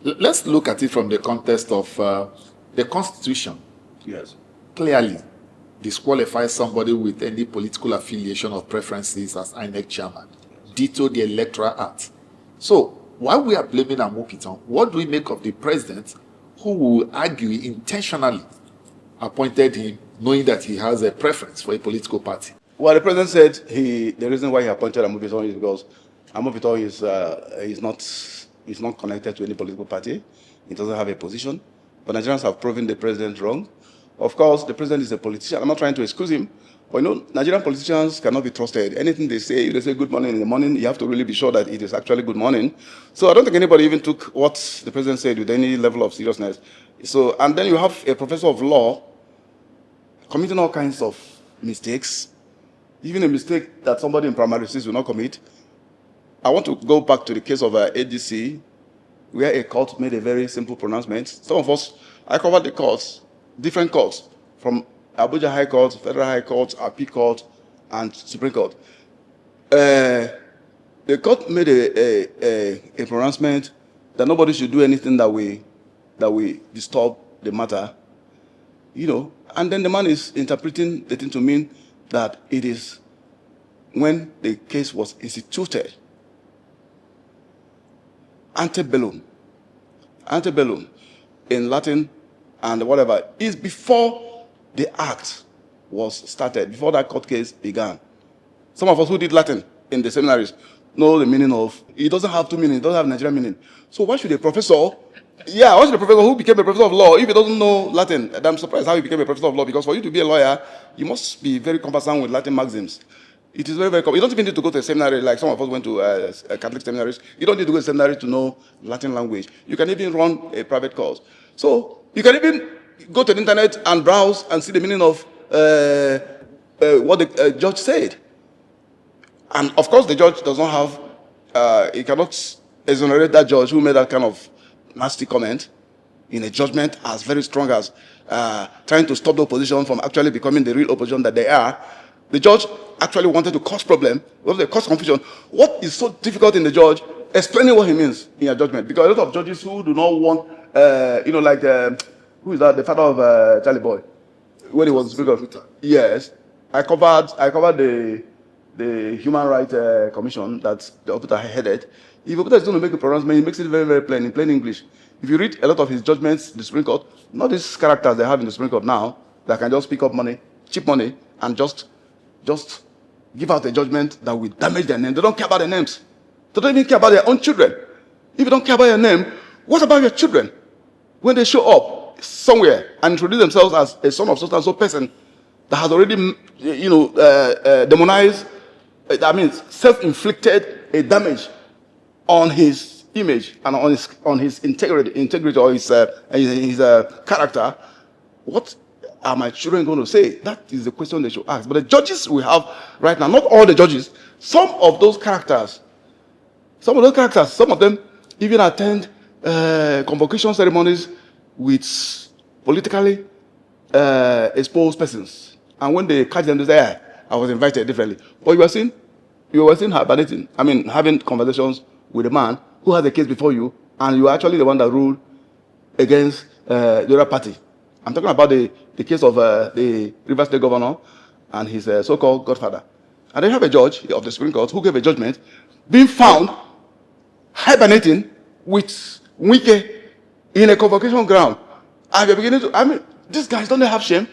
Let's look at it from the context of the Constitution. Yes. Clearly disqualifies somebody with any political affiliation or preferences as INEC Chairman. Ditto the Electoral Act. So, while we are blaming Amupiton, what do we make of the president who will argue intentionally appointed him, knowing that he has a preference for a political party? Well, the president said the reason why he appointed Amupiton is because Amupiton is not connected to any political party. He doesn't have a position. But Nigerians have proven the president wrong. Of course, the president is a politician. I'm not trying to excuse him. But Nigerian politicians cannot be trusted. Anything they say, if they say good morning in the morning, you have to really be sure that it is actually good morning. So I don't think anybody even took what the president said with any level of seriousness. So, and then you have a professor of law committing all kinds of mistakes, even a mistake that somebody in primary six will not commit. I want to go back to the case of ADC, where a court made a very simple pronouncement. Some of us, I covered the courts, different courts, from Abuja High Court, Federal High Court, AP Court, and Supreme Court. The court made a pronouncement that nobody should do anything that we disturb the matter, and then the man is interpreting the thing to mean that it is when the case was instituted. Ante bellum in Latin and whatever is before the act was started, before that court case began. Some of us who did Latin in the seminaries know the meaning of, it doesn't have two meanings, it doesn't have Nigerian meaning. So why should a professor who became a professor of law, if he doesn't know Latin? I'm surprised how he became a professor of law, because for you to be a lawyer, you must be very conversant with Latin maxims. It is very, very common. You don't even need to go to a seminary like some of us went to Catholic seminaries. You don't need to go to a seminary to know Latin language. You can even run a private course. So you can even go to the internet and browse and see the meaning of what the judge said. And of course, the judge does not have, he cannot exonerate that judge who made that kind of nasty comment in a judgment as very strong as trying to stop the opposition from actually becoming the real opposition that they are. The judge actually wanted to cause problem, cause confusion. What is so difficult in the judge explaining what he means in your judgment? Because a lot of judges who do not want, who is that? The father of Charlie Boy, when he was speaker. Yes, I covered the Human Rights Commission that the Oputa headed. If Oputa is going to make a pronouncement, he makes it very, very plain, in plain English. If you read a lot of his judgments in the Supreme Court, not these characters they have in the Supreme Court now that can just pick up money, cheap money, and just give out a judgment that will damage their name. They don't care about their names. They don't even care about their own children. If you don't care about your name, what about your children? When they show up somewhere and introduce themselves as a son of so and so person that has already, demonized, self-inflicted a damage on his image and on his integrity or his character, what are my children going to say? That is the question they should ask. But the judges we have right now, not all the judges, some of those characters, some of them even attend convocation ceremonies with politically exposed persons. And when they catch them, they say, I was invited differently. But you were seen hibernating, having conversations with a man who had a case before you, and you were actually the one that ruled against the other party. I'm talking about the case of the Rivers State governor and his so-called godfather. And then you have a judge of the Supreme Court who gave a judgment being found hibernating with Wike in a convocation ground. And you're beginning to, these guys don't have shame.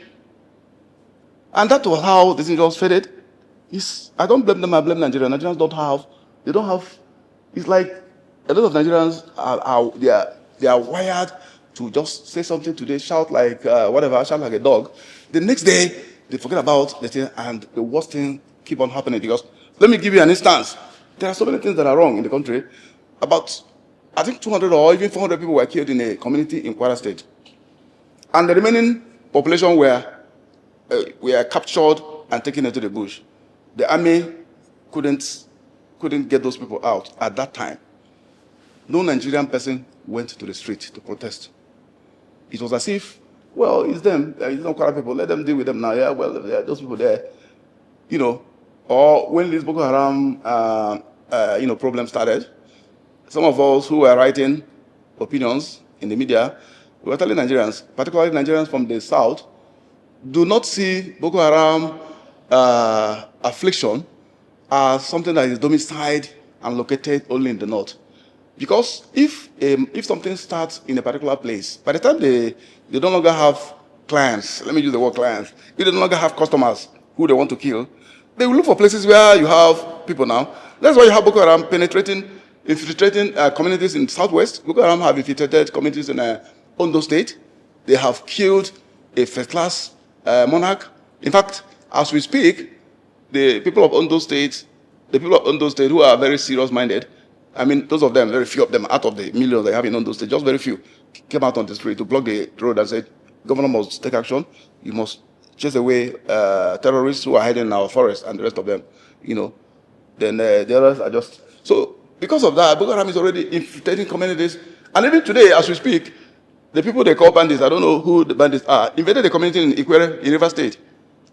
And that was how this thing just faded. I don't blame them, I blame Nigeria. Nigerians they don't have, it's like a lot of Nigerians they are wired to just say something today, shout like shout like a dog. The next day, they forget about the thing, and the worst thing keep on happening. Because let me give you an instance. There are so many things that are wrong in the country. About, I think 200 or even 400 people were killed in a community in Kwara State. And the remaining population were captured and taken into the bush. The army couldn't get those people out at that time. No Nigerian person went to the street to protest. It was as if, well, it's them. It's not Kwara people. Let them deal with them now. Yeah, well, there are those people there. Or when this Boko Haram, problem started, some of us who were writing opinions in the media, we were telling Nigerians, particularly Nigerians from the south, do not see Boko Haram affliction as something that is domiciled and located only in the north. Because if something starts in a particular place, by the time they no longer have clients, let me use the word clients, if they no longer have customers who they want to kill, they will look for places where you have people now. That's why you have Boko Haram infiltrating communities in southwest. Boko Haram have infiltrated communities in Ondo State. They have killed a first-class monarch. In fact, as we speak, the people of Ondo State who are very serious-minded, I mean, those of them, very few of them, out of the millions they have in Ondo State, just very few, came out on the street to block the road and said, governor must take action. You must chase away terrorists who are hiding in our forest and the rest of them, you know. Then the others are just... So because of that, Boko Haram is already infiltrating communities. And even today, as we speak, the people they call bandits, I don't know who the bandits are, invaded the community in Ikwere, in River State,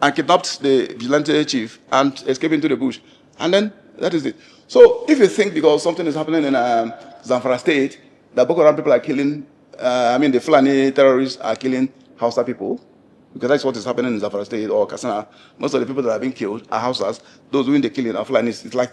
and kidnapped the vigilante chief and escaped into the bush. And then that is it. So if you think because something is happening in Zamfara State, that Boko Haram people are killing, the Fulani terrorists are killing Hausa people, because that's what is happening in Zamfara State or Katsina. Most of the people that are being killed are Hausas. Those doing the killing are Fulanis. It's like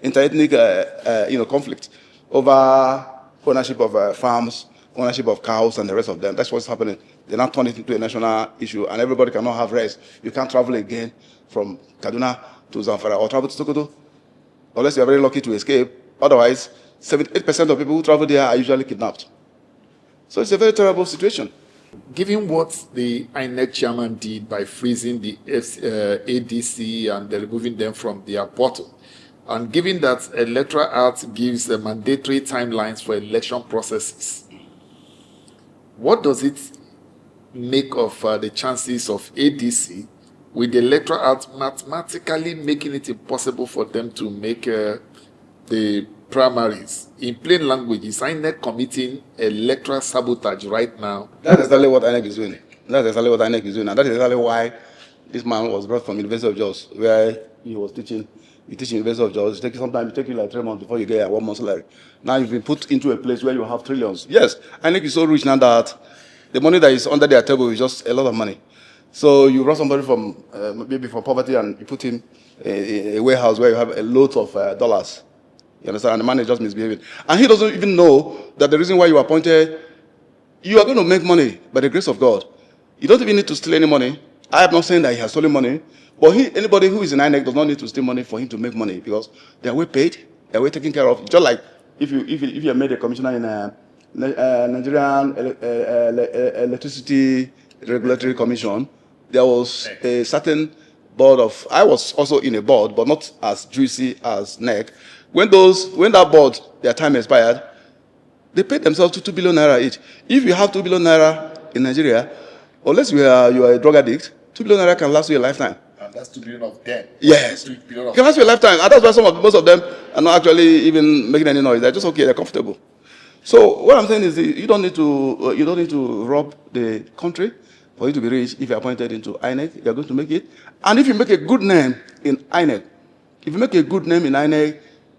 interethnic conflict over ownership of farms, ownership of cows, and the rest of them. That's what's happening. They now turn it into a national issue, and everybody cannot have rest. You can't travel again from Kaduna to Zamfara or travel to Sokoto, unless you are very lucky to escape. Otherwise, 78% of people who travel there are usually kidnapped. So it's a very terrible situation. Given what the INEC chairman did by freezing the ADC and removing them from their portal, and given that Electoral Act gives mandatory timelines for election processes, what does it make of the chances of ADC with the Electoral Act mathematically making it impossible for them to make the primaries? In plain language, is INEC committing electoral sabotage right now? That's exactly what INEC is doing. And that is exactly why this man was brought from University of Jos, where he was teaching. You teach in University of Jos, sometimes it takes you like 3 months before you get a 1 month salary. Now you've been put into a place where you have trillions. Yes, INEC is so rich now that the money that is under their table is just a lot of money. So you brought somebody from maybe from poverty and you put him in a warehouse where you have a lot of dollars. You understand? And the man is just misbehaving. And he doesn't even know that the reason why you are appointed, you are going to make money by the grace of God. You don't even need to steal any money. I am not saying that he has stolen money, but anybody who is in INEC does not need to steal money for him to make money, because they are well paid, they are well taken care of. Just like if you are made a commissioner in a Nigerian Electricity Regulatory Commission, there was a certain board of... I was also in a board, but not as juicy as NEC. When that board, their time expired, they paid themselves to 2 billion naira each. If you have 2 billion naira in Nigeria, unless you are a drug addict, 2 billion naira can last you a lifetime. And that's 2 billion of them. Yes. 2 billion of can last you a lifetime. And that's why most of them are not actually even making any noise. They're just okay, they're comfortable. So what I'm saying is you don't need to rob the country for you to be rich. If you're appointed into INEC, you're going to make it. And if you make a good name in INEC,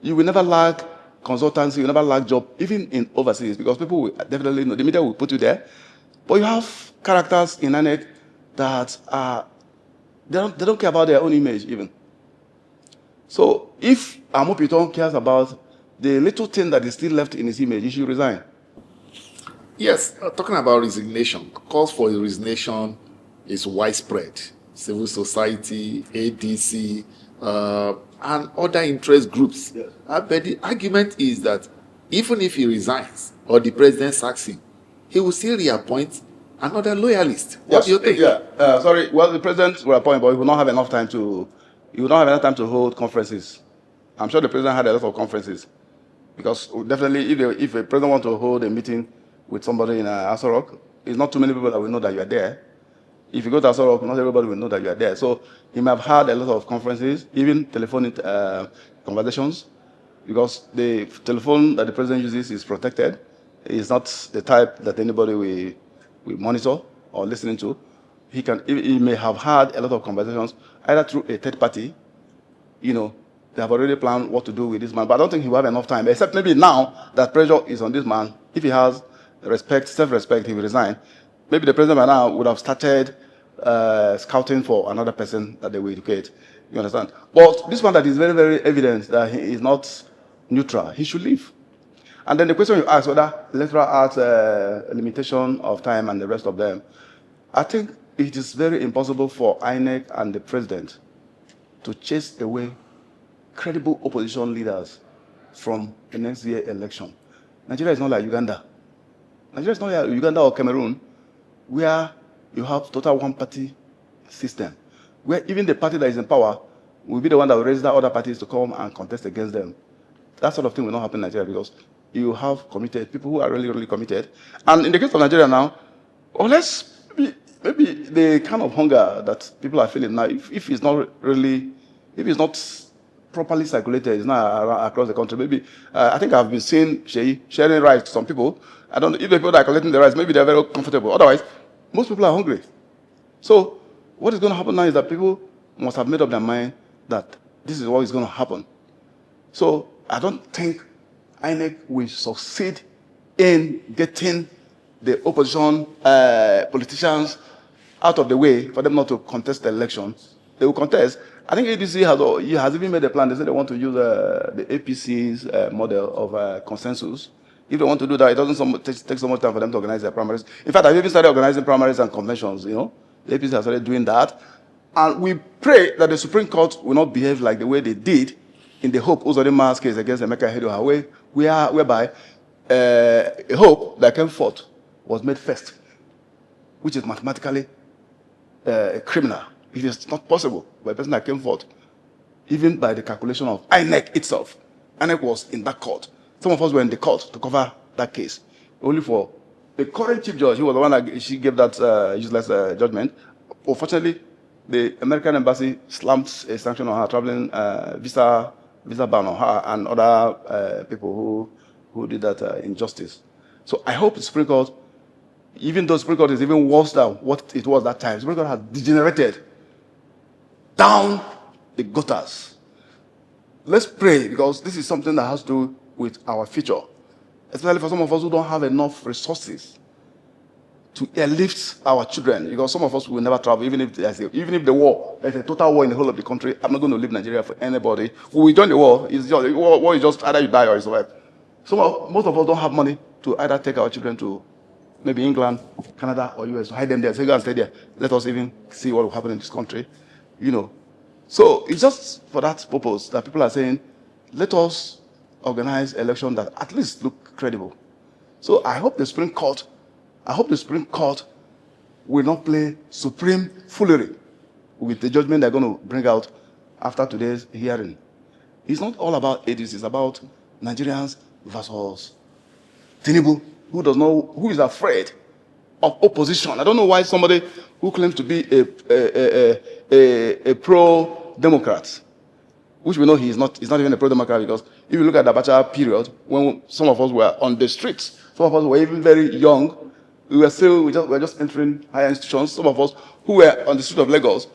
you will never lack consultancy, you will never lack job, even in overseas, because people will definitely know. The media will put you there. But you have characters in INEC that they don't care about their own image even. So if Amopiton cares about the little thing that is still left in his image, he should resign. Yes, talking about resignation, calls for resignation is widespread. Civil society, ADC, and other interest groups. Yes. But the argument is that even if he resigns or the president sacks him, he will still reappoint another loyalist. What do you think? Yeah. Well, the president will appoint, but he will not have enough time to. He will not have enough time to hold conferences. I'm sure the president had a lot of conferences, because definitely, if a president wants to hold a meeting with somebody in Aso Rock, it's not too many people that will know that you are there. If you go to Aso Rock, not everybody will know that you are there. So he might have had a lot of conferences, even telephonic conversations, because the telephone that the president uses is protected. It's not the type that anybody will monitor or listening to. He may have had a lot of conversations, either through a third party. They have already planned what to do with this man, but I don't think he will have enough time, except maybe now that pressure is on this man If he has respect, self-respect, he will resign. Maybe the president by now would have started scouting for another person that they will educate. You understand? But this one that is very, very evident that he is not neutral, he should leave. And then the question you ask whether electoral act limitation of time and the rest of them, I think it is very impossible for INEC and the president to chase away credible opposition leaders from the next year election. Nigeria is not like Uganda. Nigeria is not like Uganda or Cameroon, where you have total one-party system, where even the party that is in power will be the one that will raise the other parties to come and contest against them. That sort of thing will not happen in Nigeria because you have committed people who are really, really committed. And in the case of Nigeria now, unless maybe the kind of hunger that people are feeling now, if it's not really, if it's not properly circulated, it's not across the country, maybe, I think I've been seeing sharing rice to some people. I don't know, if the people that are collecting the rice, maybe they're very comfortable. Otherwise, most people are hungry. So what is going to happen now is that people must have made up their mind that this is what is going to happen. So I don't think INEC will succeed in getting the opposition politicians out of the way for them not to contest the election. They will contest. I think ADC has even made a plan. They say they want to use the APC's model of consensus. If they want to do that, it doesn't take so much time for them to organize their primaries. In fact, I've even started organizing primaries and conventions, you know. The APC has started doing that. And we pray that the Supreme Court will not behave like the way they did in the Hope Uzodinma's case against Emeka Onwubiko, whereby a hope that came forth was made first, which is mathematically a criminal. It is not possible by a person that came forth, even by the calculation of INEC itself. INEC was in that court. Some of us were in the court to cover that case. Only for the current chief judge, who was the one that she gave that useless judgment. Unfortunately, the American embassy slammed a sanction on her traveling visa ban on her and other people who did that injustice. So I hope the Supreme Court, even though the Supreme Court is even worse than what it was that time, the Supreme Court has degenerated down the gutters. Let's pray, because this is something that has to do with our future, especially for some of us who don't have enough resources to airlift our children, because some of us will never travel, even if there's a total war in the whole of the country. I'm not going to leave Nigeria for anybody. When we join the war, war is just either you die or you survive. Most of us don't have money to either take our children to maybe England, Canada, or US, to hide them there. So go and stay there. Let us even see what will happen in this country. You know. So it's just for that purpose that people are saying, let us organize election that at least look credible. So I hope the Supreme Court will not play supreme foolery with the judgment they're going to bring out after today's hearing. It's not all about ADC, it's about Nigerians versus Tinubu, who is afraid of opposition. I don't know why somebody who claims to be a pro-democrat, which we know he's not even a pro-democrat, because if you look at the Abacha period, when some of us were on the streets, some of us were even very young, we were just entering higher institutions. Some of us who were on the street of Lagos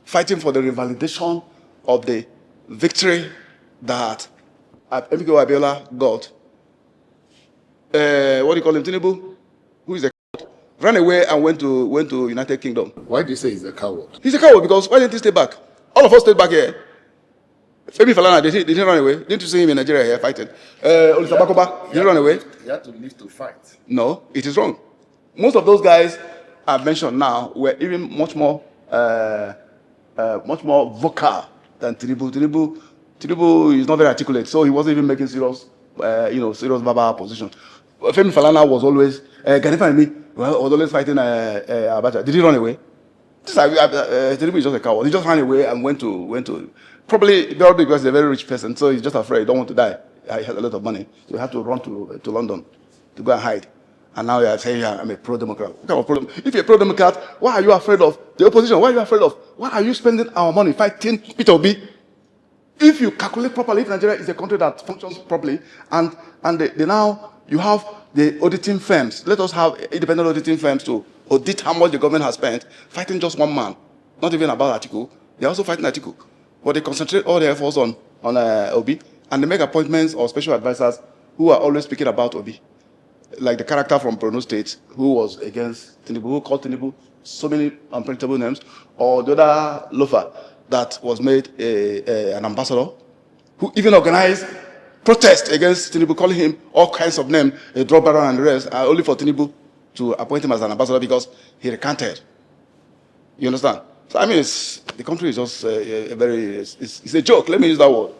fighting for the revalidation of the victory that Emmanuel Onwubiko got. What do you call him, Tinubu? Who is a coward, ran away and went to United Kingdom. Why do you say he's a coward? He's a coward because why didn't he stay back? All of us stayed back here. Femi Falana, did he run away? Didn't you see him in Nigeria here fighting? Olisabakoba, did he run away? He had to live to fight. No, it is wrong. Most of those guys I've mentioned now were even much more vocal than Tinubu. Tinubu is not very articulate, so he wasn't even making serious verbal position. Femi Falana was always, Ganifa and me, was always fighting Abacha. Did he run away? Tinubu is just a coward. He just ran away and went to probably because he's a very rich person, so he's just afraid, he don't want to die. He has a lot of money, so he had to run to London to go and hide. And now you are saying, I'm a pro-democrat. If you're a pro-democrat, why are you afraid of the opposition? Why are you afraid of? Why are you spending our money fighting Peter Obi? If you calculate properly, if Nigeria is a country that functions properly, and now you have the auditing firms, let us have independent auditing firms to audit how much the government has spent, fighting just one man, not even about Atiku. They're also fighting Atiku. But they concentrate all their efforts on Obi, and they make appointments or special advisors who are always speaking about Obi. like the character from Borno State who was against Tinubu, who called Tinubu so many unprintable names, or the other loafer that was made an ambassador, who even organized protest against Tinubu, calling him all kinds of names, a drug baron and the rest, only for Tinubu to appoint him as an ambassador because he recanted. You understand? So I mean, the country is just it's a joke. Let me use that word.